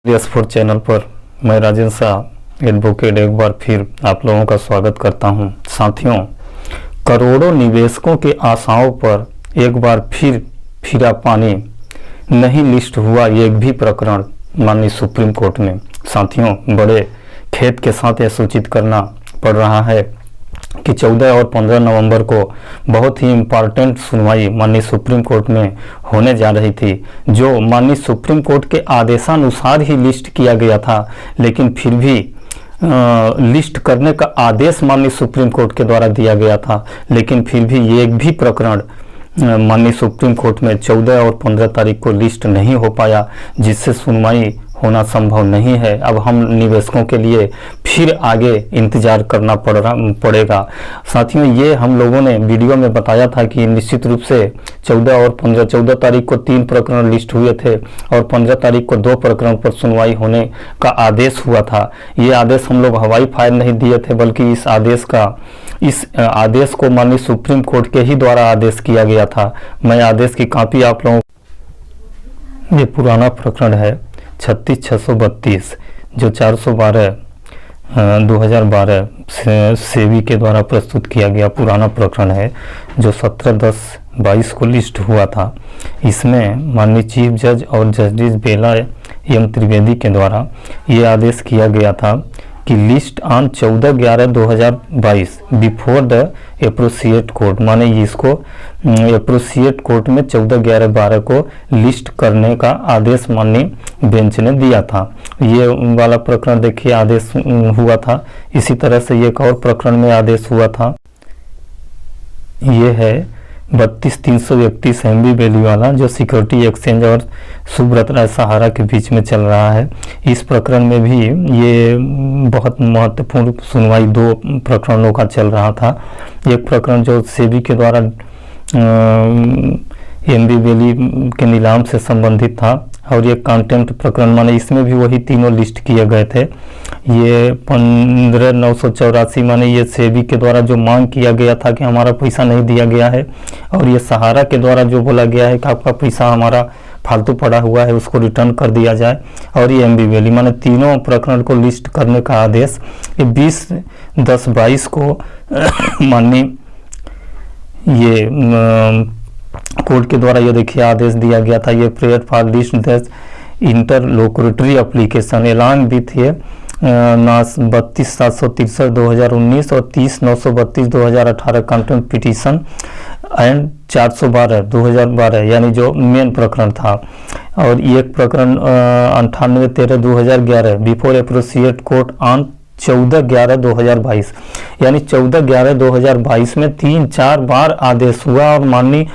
S4 channel पर मैं Rajendra Shah advocate एक बार फिर आप लोगों का स्वागत करता हूं। साथियों, करोड़ों निवेशकों के आशाओं पर एक बार फिर फिरा पानी, नहीं लिस्ट हुआ एक भी प्रकरण माननीय सुप्रीम कोर्ट में। साथियों, बड़े खेद के साथ यह सूचित करना पड़ रहा है कि 14 और 15 नवंबर को बहुत ही इम्पॉर्टेंट सुनवाई माननीय सुप्रीम कोर्ट में होने जा रही थी, जो माननीय सुप्रीम कोर्ट के आदेशानुसार ही लिस्ट किया गया था। लेकिन फिर भी लिस्ट करने का आदेश माननीय सुप्रीम कोर्ट के द्वारा दिया गया था, लेकिन फिर भी एक भी प्रकरण माननीय सुप्रीम कोर्ट में 14 और 15 तारीख को लिस्ट नहीं हो पाया, जिससे सुनवाई होना संभव नहीं है। अब हम निवेशकों के लिए फिर आगे इंतजार करना पड़ेगा। साथियों, ये हम लोगों ने वीडियो में बताया था कि निश्चित रूप से 14 तारीख को 3 प्रकरण लिस्ट हुए थे और 15 तारीख को 2 प्रकरण पर सुनवाई होने का आदेश हुआ था। ये आदेश हम लोग हवाई फायर नहीं दिए थे, बल्कि इस आदेश को माननीय सुप्रीम कोर्ट के ही द्वारा आदेश किया गया था। मैं आदेश की कॉपी आप लोगों, ये पुराना प्रकरण है 36,632 जो 412 2012 सेबी के द्वारा प्रस्तुत किया गया पुराना प्रकरण है, जो 17/10/22 को लिस्ट हुआ था। इसमें माननीय चीफ जज और जस्टिस बेला एम त्रिवेदी के द्वारा ये आदेश किया गया था कि list on 14/11/2022 before the appropriate court, माने इसको एप्रोसिएट कोर्ट में 14/11/12 को लिस्ट करने का आदेश माननीय बेंच ने दिया था। ये वाला प्रकरण देखिए आदेश हुआ था। इसी तरह से एक और प्रकरण में आदेश हुआ था, ये है 32,331 MB वैल्यू वाला, जो सिक्योरिटी एक्सचेंज और सुब्रत राय सहारा के बीच में चल रहा है। इस प्रकरण में भी ये बहुत महत्वपूर्ण सुनवाई 2 प्रकरणों का चल रहा था। एक प्रकरण जो सेबी के द्वारा MB वैल्यू के नीलाम से संबंधित था, और ये कंटेंट प्रकरण, माने इसमें भी वही तीनों लिस्ट किए गए थे। ये 15,984 माने ये सेबी के द्वारा जो मांग किया गया था कि हमारा पैसा नहीं दिया गया है, और ये सहारा के द्वारा जो बोला गया है कि आपका पैसा हमारा फालतू पड़ा हुआ है, उसको रिटर्न कर दिया जाए, और ये MB वैल्यू, माने तीनों प्रकरण को लिस्ट करने का आदेश ये 20/10/22 को माननीय ये कोर्ट के द्वारा ये देखिए आदेश दिया गया था। ये prayer for list the interlocutory application along with ये 32,763/2019 और 30,932/2018 कंटेंट पिटीशन एंड 412/2012, यानी जो मेन प्रकरण था। और एक प्रकरण 98/13/2011 बिफोर एप्रोसिएट कोर्ट ऑन 14/11/2022, यानी 14/11/2022 में 3-4 बार आदेश हुआ, और माननीय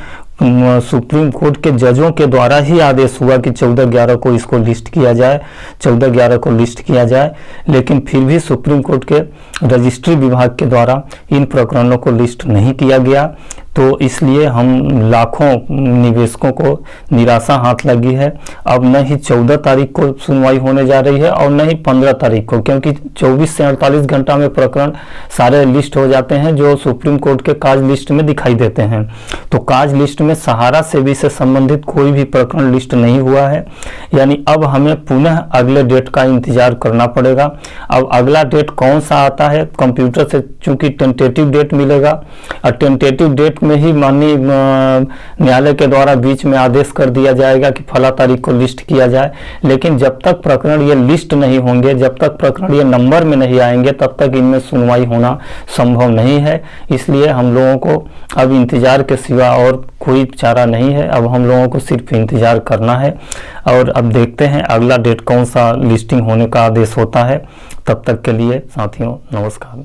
सुप्रीम कोर्ट के जजों के द्वारा ही आदेश हुआ कि 14/11 को इसको लिस्ट किया जाए, 14/11 को लिस्ट किया जाए। लेकिन फिर भी सुप्रीम कोर्ट के रजिस्ट्री विभाग के द्वारा इन प्रकरणों को लिस्ट नहीं किया गया, तो इसलिए हम लाखों निवेशकों को निराशा हाथ लगी है। अब न ही 14 तारीख को सुनवाई होने जा रही है और न ही 15 तारीख को, क्योंकि 24 से 48 घंटा में प्रकरण सारे लिस्ट हो जाते हैं जो सुप्रीम कोर्ट के काज लिस्ट में दिखाई देते हैं। तो काज लिस्ट में सहारा सेबी से संबंधित कोई भी प्रकरण लिस्ट नहीं हुआ है, यानी अब हमें पुनः अगले डेट का इंतजार करना पड़ेगा। अब अगला डेट कौन सा आता है, कंप्यूटर से चूंकि टेंटेटिव डेट मिलेगा, और टेंटेटिव डेट में ही माननीय न्यायालय के द्वारा बीच में आदेश कर दिया जाएगा कि फला तारीख को लिस्ट किया जाए। लेकिन जब तक प्रकरण ये लिस्ट नहीं होंगे, जब तक प्रकरण ये नंबर में नहीं आएंगे, तब तक इनमें सुनवाई होना संभव नहीं है। इसलिए हम लोगों को अब इंतजार के सिवा और कोई चारा नहीं है। अब हम लोगों को सिर्फ इंतजार करना है, और अब देखते हैं अगला डेट कौन सा लिस्टिंग होने का आदेश होता है। तब तक के लिए साथियों, नमस्कार।